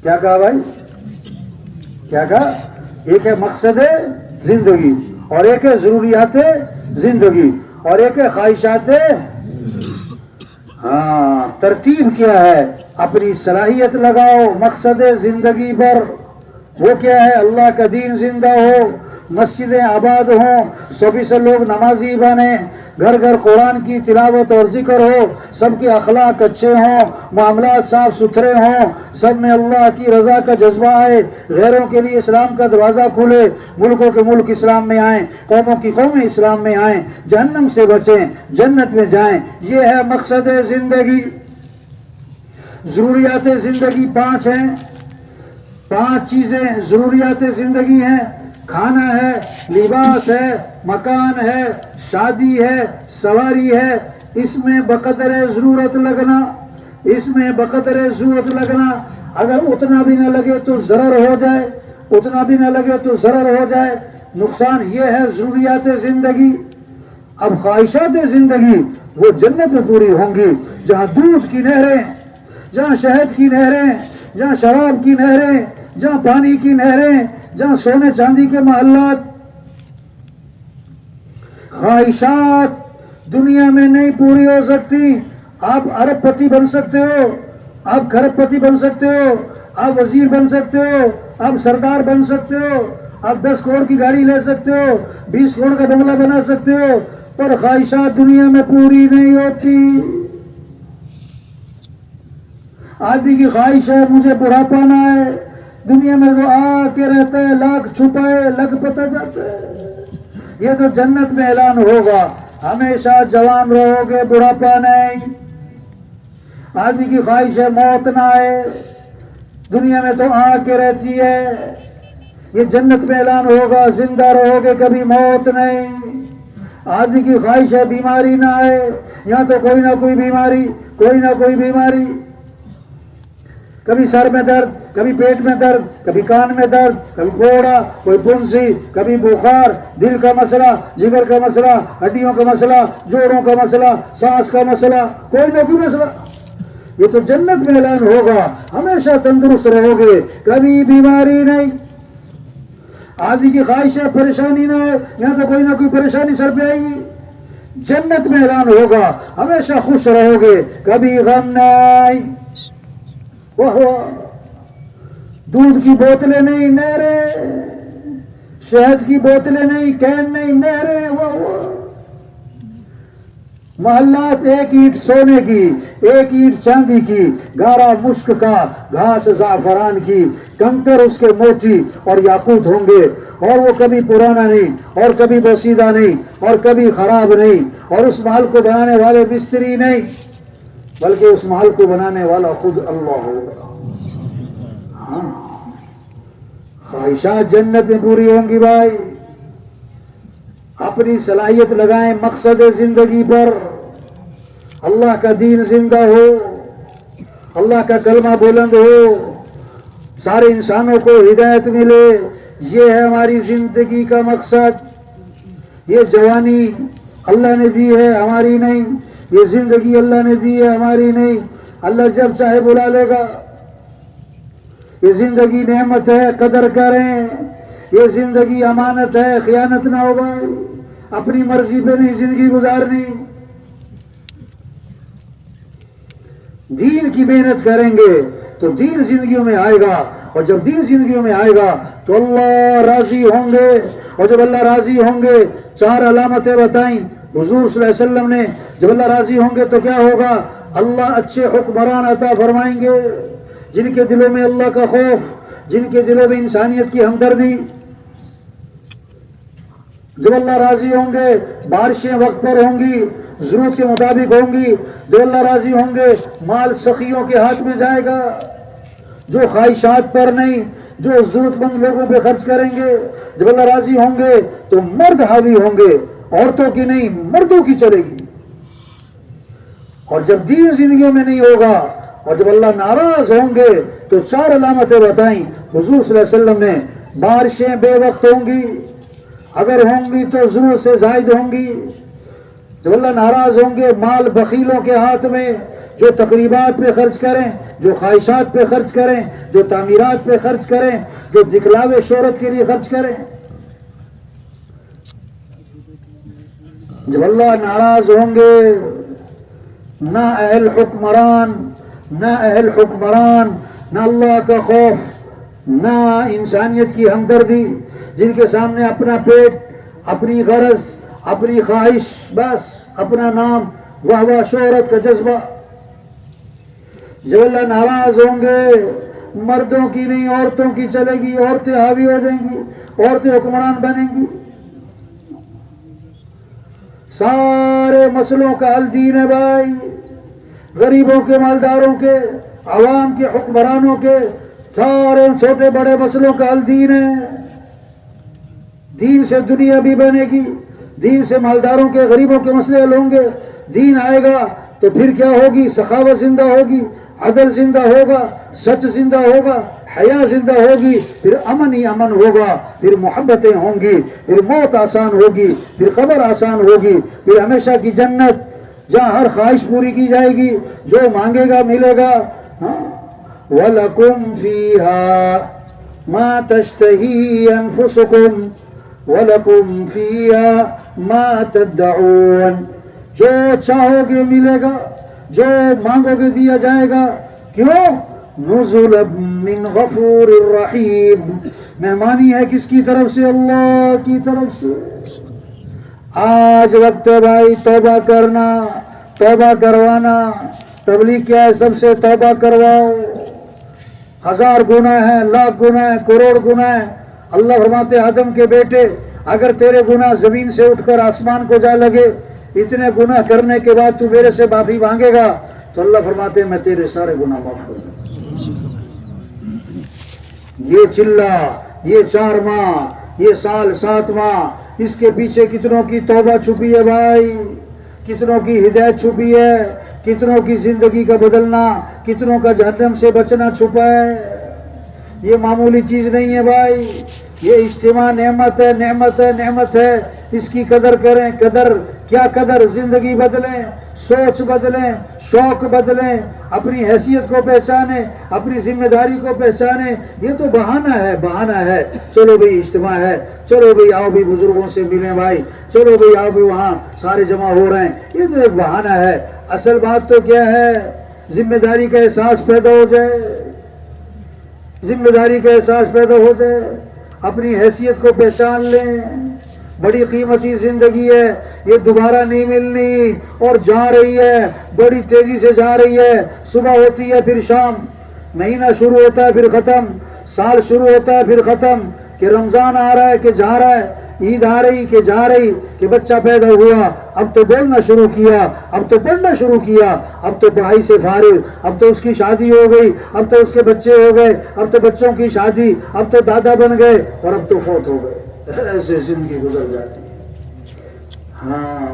کیا کہا بھائی؟ کیا کہا؟ ایک ہے مقصد زندگی، اور ایک ہے ضروریات زندگی، اور ایک ہے خواہشات۔ ہاں، ترتیب کیا ہے؟ اپنی صلاحیت لگاؤ مقصد زندگی پر۔ وہ کیا ہے؟ اللہ کا دین زندہ ہو، مسجدیں آباد ہوں، سبھی سے لوگ نمازی بنے، گھر گھر قرآن کی تلاوت اور ذکر ہو، سب کے اخلاق اچھے ہوں، معاملات صاف ستھرے ہوں، سب میں اللہ کی رضا کا جذبہ آئے، غیروں کے لیے اسلام کا دروازہ کھلے، ملکوں کے ملک اسلام میں آئیں، قوموں کی قومیں اسلام میں آئیں، جہنم سے بچیں، جنت میں جائیں۔ یہ ہے مقصد زندگی۔ ضروریات زندگی 5 ہیں، 5 چیزیں ضروریات زندگی ہیں۔ کھانا ہے، لباس ہے، مکان ہے، شادی ہے، سواری ہے۔ اس میں بقدر ضرورت لگنا، اس میں بقدر ضرورت لگنا۔ اگر اتنا بھی نہ لگے تو ضرر ہو جائے، اتنا بھی نہ لگے تو ضرر ہو جائے، نقصان۔ یہ ہے ضروریات زندگی۔ اب خواہشات زندگی وہ جنت میں پوری ہوں گی، جہاں دودھ کی نہریں، جہاں شہد کی نہریں، جہاں شراب کی نہریں، جہاں پانی کی نہریں، جہاں سونے چاندی کے محلات۔ خواہشات دنیا میں نہیں پوری ہو سکتی۔ آپ ارب پتی بن سکتے ہو، آپ کھرب پتی بن سکتے ہو، آپ وزیر بن سکتے ہو، آپ سردار بن سکتے ہو، آپ 10 کروڑ کی گاڑی لے سکتے ہو، 20 کروڑ کا بنگلہ بنا سکتے ہو، پر خواہشات دنیا میں پوری نہیں ہوتی۔ آدمی کی خواہش ہے مجھے بڑھاپا نہ ہے، دنیا میں وہ آ کے رہتا ہے، لاکھ چھپائے لگ پتہ جاتا ہے۔ یہ تو جنت میں اعلان ہوگا، ہمیشہ جوان رہو گے، بڑھاپا نہیں۔ آدمی کی خواہش ہے موت نہ آئے، دنیا میں تو آ کے رہتی ہے۔ یہ جنت میں اعلان ہوگا، زندہ رہو گے، کبھی موت نہیں۔ آدمی کی خواہش ہے بیماری نہ آئے، یہاں تو کوئی نہ کوئی بیماری، کوئی نہ کوئی بیماری، کبھی سر میں درد، کبھی پیٹ میں درد، کبھی کان میں درد، کبھی گوڑا، کوئی پنسی، کبھی بخار، دل کا مسئلہ، جگر کا مسئلہ، ہڈیوں کا مسئلہ، جوڑوں کا مسئلہ، سانس کا مسئلہ، کوئی نہ کوئی مسئلہ۔ یہ تو جنت میں اعلان ہوگا، ہمیشہ تندرست رہو گے، کبھی بیماری نہیں۔ آدمی کی خواہش ہے پریشانی نہ ہے، یہاں تو کوئی نہ کوئی پریشانی سر پہ آئے گی۔ جنت میں اعلان ہوگا، ہمیشہ خوش رہو گے، کبھی غم نہیں۔ واہ، دودھ کی بوتلیں نہیں، نہریں، شہد کی بوتلیں نہیں، کین نہیں، نہریں۔ واہ، محلات ایک اینٹ سونے کی، ایک اینٹ چاندی کی، گارا مشک کا، گھاس زعفران کی، کنکر اس کے موتی اور یاقوت ہوں گے، اور وہ کبھی پرانا نہیں، اور کبھی بوسیدہ نہیں، اور کبھی خراب نہیں، اور اس محل کو بنانے والے مستری نہیں، بلکہ اس محل کو بنانے والا خود اللہ ہوگا۔ ہاں، خواہشات جنت میں پوری ہوں گی بھائی۔ اپنی صلاحیت لگائیں مقصد زندگی پر، اللہ کا دین زندہ ہو، اللہ کا کلمہ بلند ہو، سارے انسانوں کو ہدایت ملے۔ یہ ہے ہماری زندگی کا مقصد۔ یہ جوانی اللہ نے دی ہے، ہماری نہیں۔ یہ زندگی اللہ نے دی ہے، ہماری نہیں۔ اللہ جب چاہے بلا لے گا۔ یہ زندگی نعمت ہے، قدر کریں۔ یہ زندگی امانت ہے، خیانت نہ ہو بھائی۔ اپنی مرضی پہ نہیں زندگی گزارنی۔ دین کی محنت کریں گے تو دین زندگیوں میں آئے گا، اور جب دین زندگیوں میں آئے گا تو اللہ راضی ہوں گے، اور جب اللہ راضی ہوں گے 4 علامتیں بتائیں حضور صلی اللہ علیہ وسلم نے۔ جب اللہ راضی ہوں گے تو کیا ہوگا؟ اللہ اچھے حکمران عطا فرمائیں گے، جن کے دلوں میں اللہ کا خوف، جن کے دلوں میں انسانیت کی ہمدردی۔ جب اللہ راضی ہوں گے بارشیں وقت پر ہوں گی، ضرورت کے مطابق ہوں گی۔ جب اللہ راضی ہوں گے مال سخیوں کے ہاتھ میں جائے گا، جو خواہشات پر نہیں، جو ضرورت مند لوگوں پہ خرچ کریں گے۔ جب اللہ راضی ہوں گے تو مرد حاوی ہوں گے، عورتوں کی نہیں مردوں کی چلے گی۔ اور جب دین زندگیوں میں نہیں ہوگا، اور جب اللہ ناراض ہوں گے تو 4 علامتیں بتائیں حضور صلی اللہ علیہ وسلم نے۔ بارشیں بے وقت ہوں گی، اگر ہوں گی تو ضرورت سے زائد ہوں گی۔ جب اللہ ناراض ہوں گے مال بخیلوں کے ہاتھ میں، جو تقریبات پہ خرچ کریں، جو خواہشات پہ خرچ کریں، جو تعمیرات پہ خرچ کریں، جو دکھلاوے شہرت کے لیے خرچ کریں، جب اللہ ناراض ہوں گے، نہ اہل حکمران، نہ اہل حکمران، نہ اللہ کا خوف، نہ انسانیت کی ہمدردی، جن کے سامنے اپنا پیٹ، اپنی غرض، اپنی خواہش، بس اپنا نام، واہ شہرت کا جذبہ. جب اللہ ناراض ہوں گے، مردوں کی نہیں عورتوں کی چلے گی، عورتیں حاوی ہو جائیں گی، عورتیں حکمران بنیں گی. سارے مسئلوں کا حل دین ہے بھائی، غریبوں کے، مالداروں کے، عوام کے، حکمرانوں کے، سارے چھوٹے بڑے مسئلوں کا حل دین ہے. دین سے دنیا بھی بنے گی، دین سے مالداروں کے، غریبوں کے مسئلے حل ہوں گے. دین آئے گا تو پھر کیا ہوگی؟ سخاوت زندہ ہوگی، عدل زندہ ہوگا، سچ زندہ ہوگا، حیا زندہ ہوگی، پھر امن ہی امن ہوگا، پھر محبتیں ہوں گی، پھر موت آسان ہوگی، پھر قبر آسان ہوگی، پھر ہمیشہ کی جنت جہاں ہر خواہش پوری کی جائے گی، جو مانگے گا ملے گا. وَلَكُمْ فِيهَا مَا تَشْتَهِي أَنفُسُكُمْ وَلَكُمْ فِيهَا مَا تَدَّعُونَ. جو چاہو گے ملے گا، جو مانگو گے دیا جائے گا. کیوں؟ نزلا من غفور الرحیم. مہمانی ہے کس کی طرف سے؟ اللہ کی طرف سے. آج وقت ہے بھائی توبہ کرنا، توبہ کروانا. تبلیغ کیا ہے؟ سب سے توبہ کرواؤ. 1000 گناہ ہیں، لاکھ گناہ ہیں، کروڑ گناہ ہیں. اللہ فرماتے آدم کے بیٹے، اگر تیرے گناہ زمین سے اٹھ کر آسمان کو جا لگے، اتنے گناہ کرنے کے بعد تو میرے سے معافی مانگے گا تو اللہ فرماتے ہیں میں تیرے سارے گناہ معاف کر دوں. یہ چلہ، یہ 4 ماہ، یہ سال 7 ماہ، اس کے پیچھے کتنوں کی توبہ چھپی ہے بھائی، کتنوں کی ہدایت چھپی ہے، کتنوں کی زندگی کا بدلنا، کتنوں کا جہنم سے بچنا چھپا ہے. یہ معمولی چیز نہیں ہے بھائی، یہ اجتماع نعمت ہے، نعمت ہے، نعمت ہے. اس کی قدر کریں. قدر کیا قدر؟ زندگی بدلیں، سوچ بدلیں، شوق بدلیں، اپنی حیثیت کو پہچانیں، اپنی ذمہ داری کو پہچانیں. یہ تو بہانہ ہے، بہانہ ہے. چلو بھئی اجتماع ہے، چلو بھئی آؤ بھی بزرگوں سے ملیں بھائی، چلو بھئی آؤ بھی وہاں سارے جمع ہو رہے ہیں. یہ تو ایک بہانہ ہے. اصل بات تو کیا ہے؟ ذمہ داری کا احساس پیدا ہو جائے، ذمہ داری کا احساس پیدا ہو جائے، اپنی حیثیت کو پہچان لیں. بڑی قیمتی زندگی ہے، یہ دوبارہ نہیں ملنی، اور جا رہی ہے، بڑی تیزی سے جا رہی ہے. صبح ہوتی ہے پھر شام، مہینہ شروع ہوتا ہے پھر ختم، سال شروع ہوتا ہے پھر ختم. کہ رمضان آ رہا ہے کہ جا رہا ہے، عید آ رہی کہ جا رہی، کہ بچہ پیدا ہوا اب تو بولنا شروع کیا، اب تو پڑھنا شروع کیا، اب تو پڑھائی سے فارغ، اب تو اس کی شادی ہو گئی، اب تو اس کے بچے ہو گئے، اب تو بچوں کی شادی، اب تو دادا بن گئے، اور اب تو فوت ہو گئے. ایسے زندگی گزر جاتی ہے. ہاں،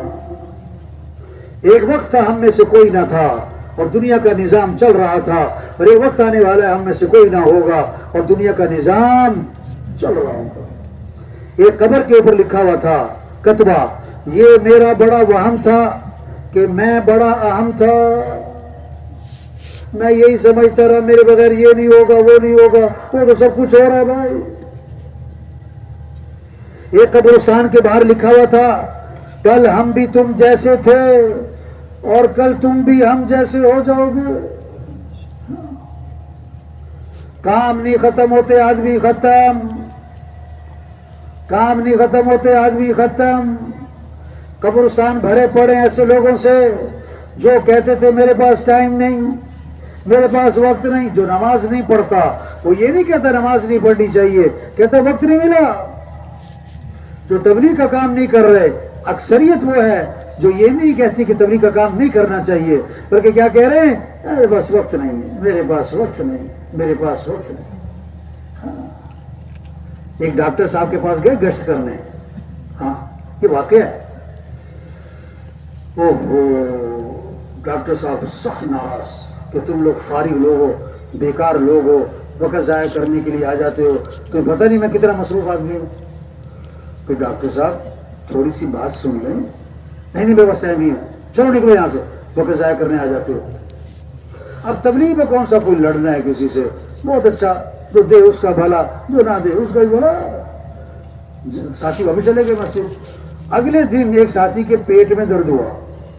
ایک وقت تھا ہم میں سے کوئی نہ تھا اور دنیا کا نظام چل رہا تھا، اور ایک وقت آنے والا ہے ہم میں سے کوئی نہ ہوگا اور دنیا کا نظام چل رہا ہوگا. ایک قبر کے اوپر لکھا ہوا تھا کتبہ، یہ میرا بڑا وہم تھا کہ میں بڑا اہم تھا، میں یہی سمجھتا رہا میرے بغیر یہ نہیں ہوگا، وہ نہیں ہوگا، وہ تو سب کچھ ہو رہا ہے بھائی. ایک قبرستان کے باہر لکھا ہوا تھا کل ہم بھی تم جیسے تھے اور کل تم بھی ہم جیسے ہو جاؤ گے. کام نہیں ختم ہوتے آدمی ختم، کام نہیں ختم ہوتے آدمی ختم. قبرستان بھرے پڑے ایسے لوگوں سے جو کہتے تھے میرے پاس ٹائم نہیں، میرے پاس وقت نہیں. جو نماز نہیں پڑھتا وہ یہ نہیں کہتا نماز نہیں پڑھنی چاہیے، کہتا وقت نہیں ملا. جو تبلیغ کا کام نہیں کر رہے، اکثریت وہ ہے جو یہ نہیں کہتی کہ تبلیغ کا کام نہیں کرنا چاہیے، بلکہ کیا کہہ رہے ہیں؟ میرے پاس وقت نہیں، میرے پاس وقت نہیں، میرے پاس وقت نہیں. ہاں. ایک ڈاکٹر صاحب کے پاس گئے گشت کرنے، ہاں یہ واقعہ ہے. ڈاکٹر صاحب سخت ناراض کہ تم لوگ فارغ لوگ ہو، بیکار لوگ ہو، وقت ضائع کرنے کے لیے آ جاتے ہو، تمہیں پتہ نہیں میں کتنا مصروف آدمی ہوں. کہ ڈاکٹر صاحب تھوڑی سی بات سن لیں. نہیں بے بس ٹائم ہی ہے، چلو نکلو یہاں سے، وقت ضائع کرنے آ جاتے ہو. اب تبلیغ میں کون سا کوئی لڑنا ہے کسی سے؟ بہت اچھا، جو دے اس کا بھلا، جو نہ دے اس کا بھی بھلا۔ ساتھی واپس چلے گئے مسجد۔ اگلے دن ایک ساتھی کے پیٹ میں درد ہوا،